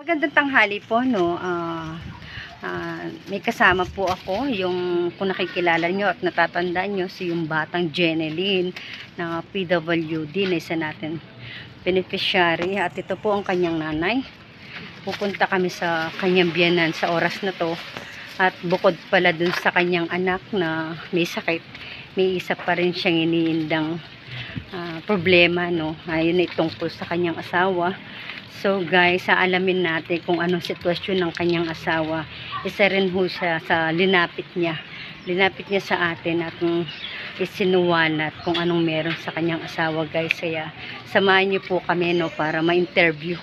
Magandang tanghali po, no. May kasama po ako, yung kung nakikilala nyo at natatandaan nyo, si yung batang Jeneline na PWD na isa natin beneficiary, at ito po ang kanyang nanay. Pupunta kami sa kanyang biyanan sa oras na to, at bukod pala dun sa kanyang anak na may sakit, may isa pa rin siyang iniindang problema, no. Ayun ay tungkol sa kanyang asawa. So guys, alamin natin kung anong sitwasyon ng kanyang asawa. Isa rin ho siya sa linapit niya sa atin at isinuwalat kung anong meron sa kanyang asawa, guys. Kaya samahan niyo po kami, no, para ma-interview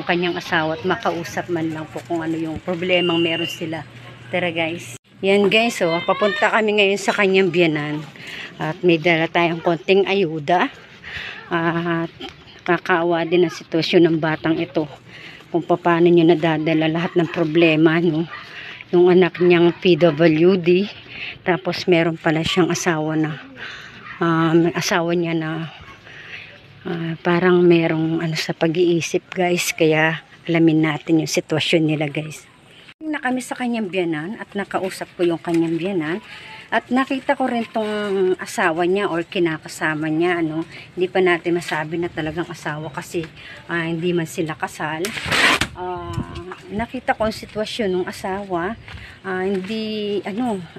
ng kanyang asawa at makausap man lang po kung ano yung problemang meron sila. Tara guys. Yan guys, oh, papunta kami ngayon sa kanyang biyanan at may dala tayong konting ayuda at kakaawa din ang sitwasyon ng batang ito kung paano nyo nadadala lahat ng problema, no? Yung anak niyang PWD, tapos meron pala siyang asawa na asawa niya na parang merong ano sa pag-iisip, guys. Kaya alamin natin yung sitwasyon nila, guys. Na kami sa kanyang biyanan at nakausap ko yung kanyang biyanan at nakita ko rin tong asawa niya or kinakasama niya, ano. Hindi pa natin masabi na talagang asawa kasi hindi man sila kasal. Nakita ko ang sitwasyon ng asawa, hindi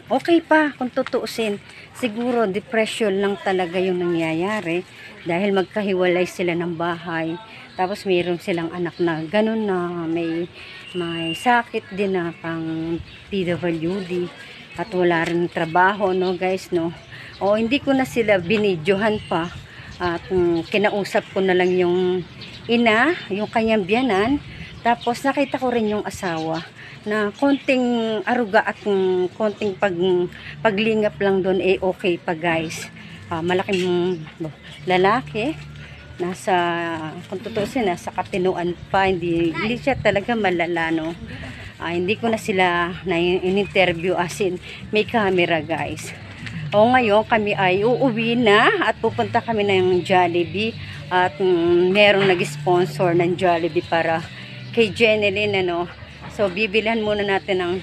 okay pa kung tutuusin. Siguro depression lang talaga yung nangyayari dahil magkahiwalay sila ng bahay, tapos mayroon silang anak na ganun na may sakit din na pang PWD at wala rin trabaho, no guys, no. Hindi ko na sila binidyohan pa at kinausap ko na lang yung ina, yung kanyang biyanan. Tapos nakita ko rin yung asawa na konting aruga at konting paglingap lang doon, okay pa, guys. Malaking lalaki, kung tutusin, nasa katinuan pa, hindi siya talaga malala, no. Hindi ko na sila in-interview as in may camera, guys. Ngayon kami ay uuwi na at pupunta kami ng Jollibee at merong nag-sponsor ng Jollibee para kay Jeneline, ano. So bibilhan muna natin ng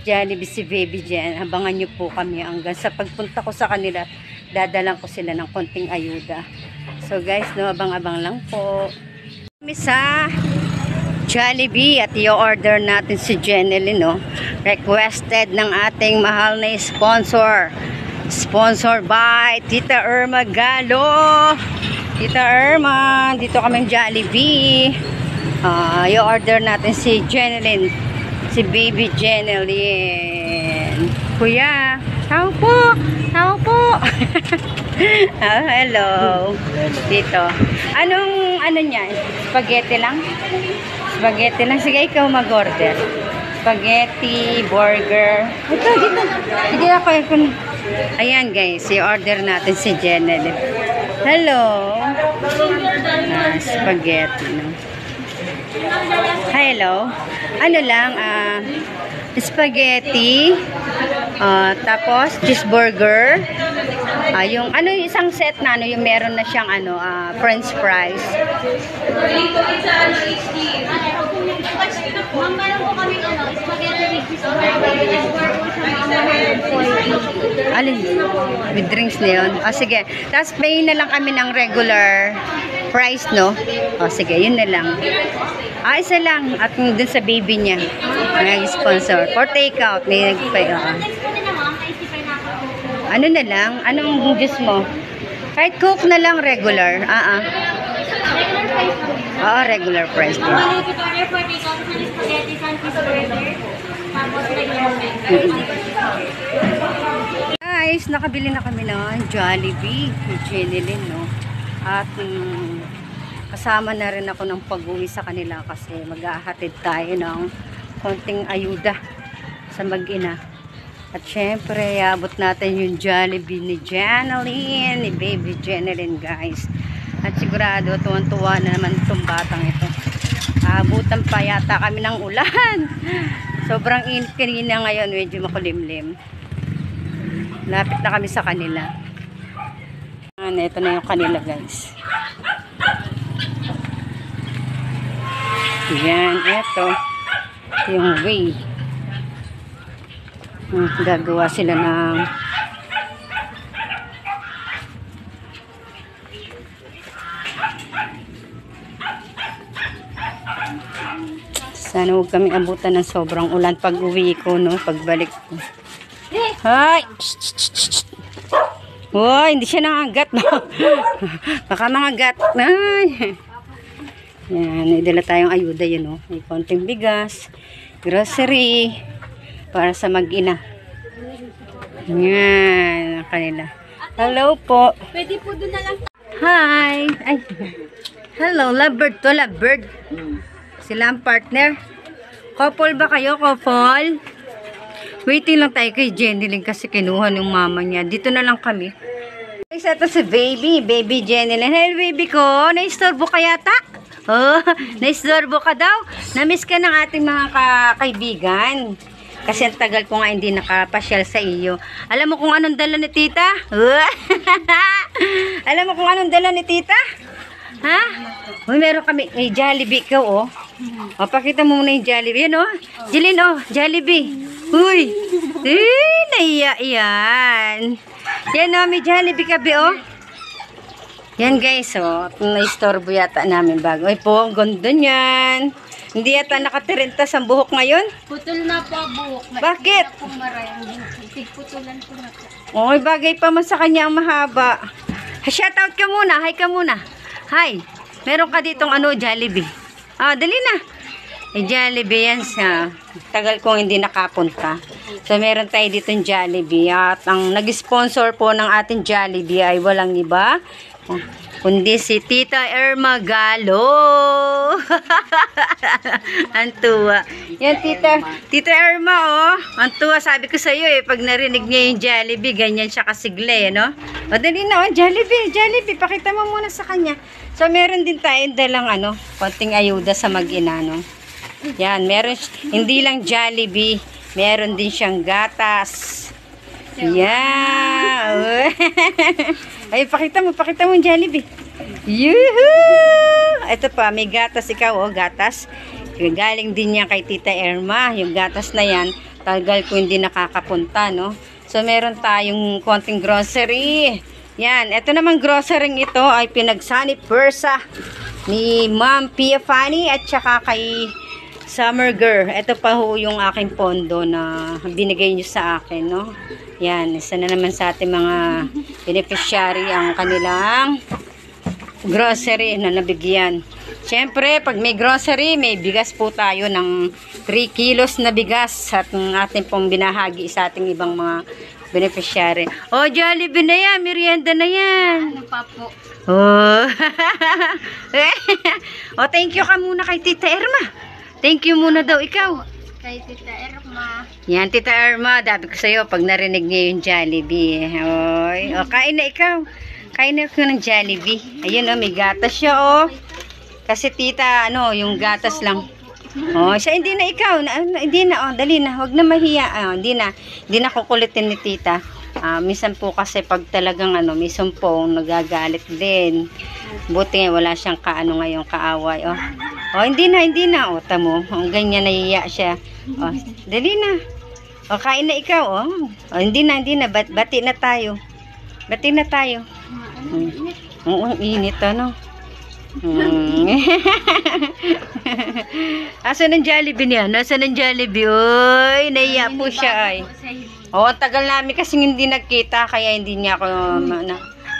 Jollibee si Baby Jen. Abangan nyo po kami hanggang sa pagpunta ko sa kanila, dadalang ko sila ng konting ayuda. So guys, no, abang-abang lang po. Kami sa Jollibee at i-order natin si Jeneline, no. Requested ng ating mahal na sponsor. Sponsored by Tita Irma Galo. Tita Irma, dito kami Jollibee. I-order natin si Jeneline, si Baby Jeneline. Kuya, tao po. Hello. Dito. Anong niya? Spaghetti lang? Spaghetti lang. Sige, ikaw mag-order. Spaghetti, burger. Ito, dito. Sige ako. Ayan guys, i-order natin si Jeneline. Hello. Spaghetti, no? Hello. Ano lang, spaghetti, tapos cheeseburger, yung isang set na yung meron na siyang french fries. Alin? With drinks na yun. Sige. Tapos pay na lang kami ng regular price, no? Sige, yun na lang. Isa lang. At dun sa baby niya, nag-sponsor. For take-out, may nag-pay. Ano na lang? Anong juice mo? Kahit Coke na lang, regular. Regular price din. Guys, nakabili na kami ng Jollibee with Jeneline, no? At kasama na rin ako ng pag-uwi sa kanila kasi mag-ahatid tayo ng konting ayuda sa mag-ina. At syempre, abot natin yung Jollibee ni Jeneline, ni Baby Jeneline, guys. At sigurado, tuwan-tuwa na naman itong batang ito. Abutan pa yata kami ng ulan. Sobrang init kanina, ngayon medyo makulimlim. Lapit na kami sa kanila. Ito na yung kanila, guys. Yan, eto. Yung way. Gagawa sila ng sana huwag kami abutan ng sobrang ulan pag uwi ko, no? Pagbalik ko. Hay! Hoy, hindi siya nangagat, no? Baka mangagat. Ay! Yan, idala tayong ayuda yun, no? May konting bigas, grocery, para sa mag-ina. Yan, ang kanila. Hello po. Pwede po doon na lang. Hi! Ay! Hello, lovebird to, lovebird. Sila ang partner. Couple ba kayo, couple? Waiting lang tayo kay Jenilyn kasi kinuha ng mama niya. Dito na lang kami. Isa to si baby. Baby Jenilyn. Hello, baby ko. Naistorbo ka yata? Oh, naistorbo ka daw? Namiss ka ng ating mga kaibigan. Kasi ang tagal ko nga hindi nakapasyal sa iyo. Alam mo kung anong dala ni tita? Alam mo kung anong dala ni tita? Ha? Uy, meron kami. Eh, Jollibee ikaw, oh. O, pakita mo muna yung Jollibee. Yan, oh. Jilin, oh. Jollibee. Uy. Eh, naiya yan. Yan, oh. May Jollibee kabi, oh. Yan, guys, oh. Naistorbo yata namin bago. Ay po, ang ganda niyan. Hindi yata nakatirintas ang buhok ngayon. Putol na po ang buhok. Bakit? Putulan po na po. Oy, bagay pa man sa kanya ang mahaba. Shoutout ka muna. Hi ka muna. Hi. Meron ka ditong ano, Jollibee. Ah, dali na. Eh, Jollibee yan sa tagal kong hindi nakapunta. So, meron tayo ditong Jollibee. At ang nag-sponsor po ng ating Jollibee ay walang iba, kundi si Tita Irma Galo. Ang tuwa. Yan, Tita Irma, oh. Ang tuwa, sabi ko sa iyo, eh, pag narinig niya yung Jollibee, ganyan siya kasigle, no? O, dali na, oh, Jollibee, pakita mo muna sa kanya. So, meron din tayong dalang, ano, konting ayuda sa mag-ina, no? Yan, meron, hindi lang Jollibee, meron din siyang gatas. Yeah. Ay, pakita mo yung Jollibee. Yuhuu! Ito pa, may gatas ikaw, oh, gatas. Galing din niya kay Tita Irma. Yung gatas na yan, tagal ko hindi nakakapunta, no? So, meron tayong konting grocery. Yan, ito naman grocery ito ay pinagsanip persa ni Ma'am Pia Fanny at saka kay Summer Girl. Ito pa ho yung aking pondo na binigay nyo sa akin, no? Yan, isa na naman sa ating mga beneficiary ang kanilang grocery na nabigyan. Siyempre, pag may grocery, may bigas po tayo ng 3 kilos na bigas at ang ating pong binahagi sa ating ibang mga beneficiary. Oh, Jollibee na yan, merienda na yan. Ano pa po? Oh. Oh, thank you ka muna kay Tita Irma. Thank you muna daw ikaw. Kay Tita Irma. Yan, Tita Irma, dabi ko sa'yo, pag narinig niya yung Jollibee. Oy. O, kain na ikaw. Kain na ko ng Jollibee. Ayun, oh, may gatas siya, oh. Kasi tita, ano, yung gatas lang. Oh, siya, hindi na ikaw. Hindi na, oh, dali na. Huwag na mahiya. Hindi na kukulitin ni tita. Minsan po kasi pag talagang, ano, may sumpong, nagagalit din. Buti nga, wala siyang kaano ngayon, kaaway, oh. Oh, hindi na, oh, tamo. Ang ganyan, nahiya siya. Oh, dali na. Oh, kain na ikaw, oh. Oh, hindi na. Bati na tayo. Bati na tayo. Oo, ang init, ano. Asan ang Jollibee niya? Nasaan ang Jollibee? Uy, naiya po siya ay. Oh, tagal namin kasi hindi nagkita kaya hindi niya ako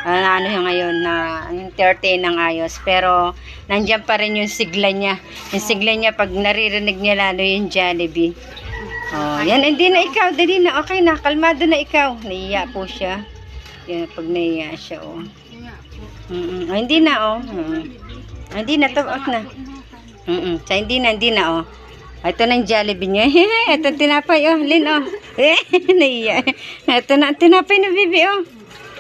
ano yung ngayon na entertain ng ayos. Pero nandiyan pa rin yung sigla niya. Yung sigla niya pag naririnig niya lalo yung Jollibee. Oh, yan, hindi na ikaw. Dali na, okay na. Kalmado na ikaw. Naiya po siya. Yan, pag naiya siya, oh. Oh, hindi na, oh. Hindi na, tawag na. So, hindi na, oh. Ito na yung Jollibee niya. Ito tinapay, oh. Lin, oh. Naiya. Ito na, tinapay na, bibi, oh.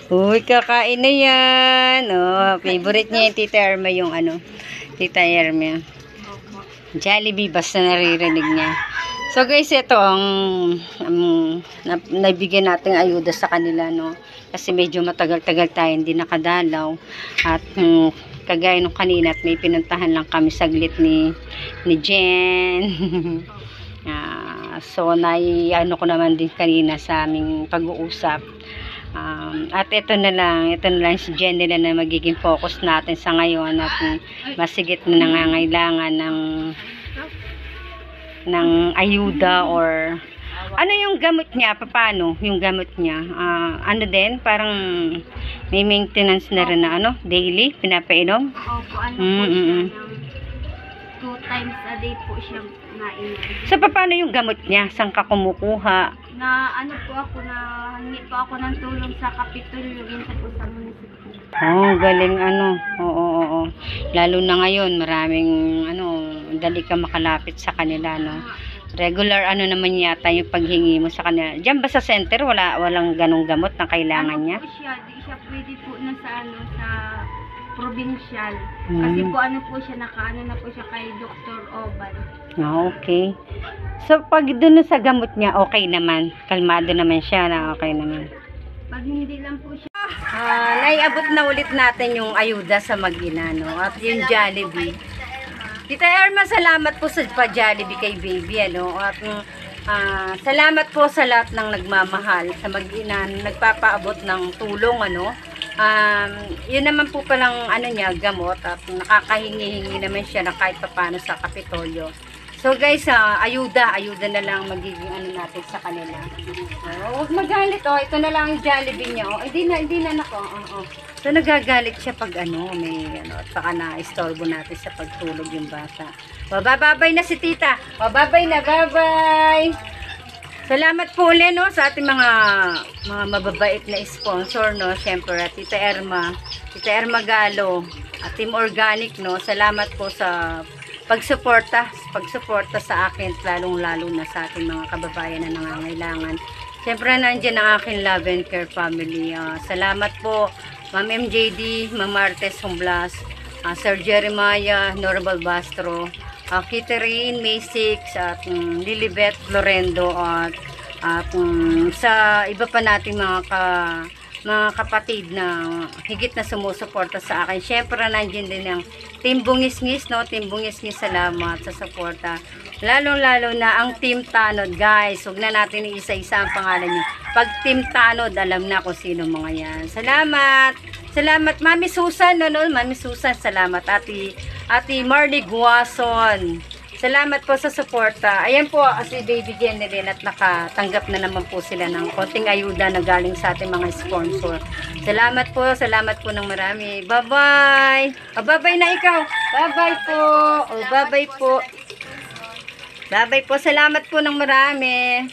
Uy, kakain na yan. Oh, favorite niya yung Tita Irma, yung ano. Tita Irma. Jollibee, basta naririnig niya. So, guys, ito ang nabigyan nating ayuda sa kanila, no. Kasi medyo matagal-tagal tayo hindi nakadalaw. At kagaya nung kanina at may pinuntahan lang kami saglit ni Jen. So ano ko naman din kanina sa aming pag-uusap. At ito na lang si Jen nila na magiging focus natin sa ngayon at masigit na nangangailangan ng ayuda or ano yung gamot niya, paano yung gamot niya, ano din, parang may maintenance na rin na daily, pinapainom. Opo, ano po siya, 2 times a day po siya nainom. So, paano yung gamot niya? Saan ka kumukuha? Na ano po ako, hingi po ako ng tulong sa Kapitolyo, minsan po sa munisipyo. Galing oo. Lalo na ngayon, maraming dali ka makalapit sa kanila, no? Regular naman yata yung paghingi mo sa kanila. Diyan ba sa center walang ganong gamot na kailangan niya? Po siya, di siya pwede po na sa provincial. Kasi po po siya na po siya kay Dr. Oban. Okay. So pag doon sa gamot niya, okay naman. Kalmado naman siya na okay naman. Pag hindi lang po siya. Naiabot na ulit natin yung ayuda sa mag-ina, no? At yung Jollibee. Tita Erma, salamat po sa pa-Jollibee kay baby, At salamat po sa lahat ng nagmamahal sa mag-ina, nagpapaabot ng tulong, Yun naman po palang niya, gamot at nakakahingi-hingi naman siya na kahit paano sa Kapitolyo. So guys, ayuda na lang magiging natin sa kanila. Huwag magalit, ito na lang yung Jollibee niya, hindi na nako, So nagagalit siya pag may at baka na-istorbo natin sa pagtulog yung bata. Babay na si tita. Babay na, bye-bye. Salamat po ulit, sa ating mga mababait na sponsor, Siyempre, Tita Erma Galo, at Team Organic, Salamat po sa pagsuporta sa akin, lalong-lalo na sa ating mga kababayan na nangangailangan. Siyempre, nandiyan ang aking love and care family. Salamat po, Ma'am MJD, Ma'am Martes Humblas, Sir Jeremiah, Normal Bastro, Kitterine, Maysix, at Lilibet Florendo, at sa iba pa nating mga kapatid na higit na sumusuporta sa akin. Siyempre, nandiyan din ang Team Bungis-ngis, Team Bungis-ngis, salamat sa suporta. Lalong-lalo na ang Team Tanod, guys. Huwag na natin iisa-isa ang pangalan nyo. Pag Team Tanod, alam na kung sino mga yan. Salamat! Salamat, Mami Susan, Mami Susan, salamat. Ati Marley Guason. Salamat po sa suporta. Ayan po, si Baby Jen din at nakatanggap na naman po sila ng konting ayuda na galing sa ating mga sponsor. Salamat po ng marami. Bye-bye! Bye-bye na ikaw! Bye-bye po! Bye-bye po! Bye-bye po! Salamat po ng marami!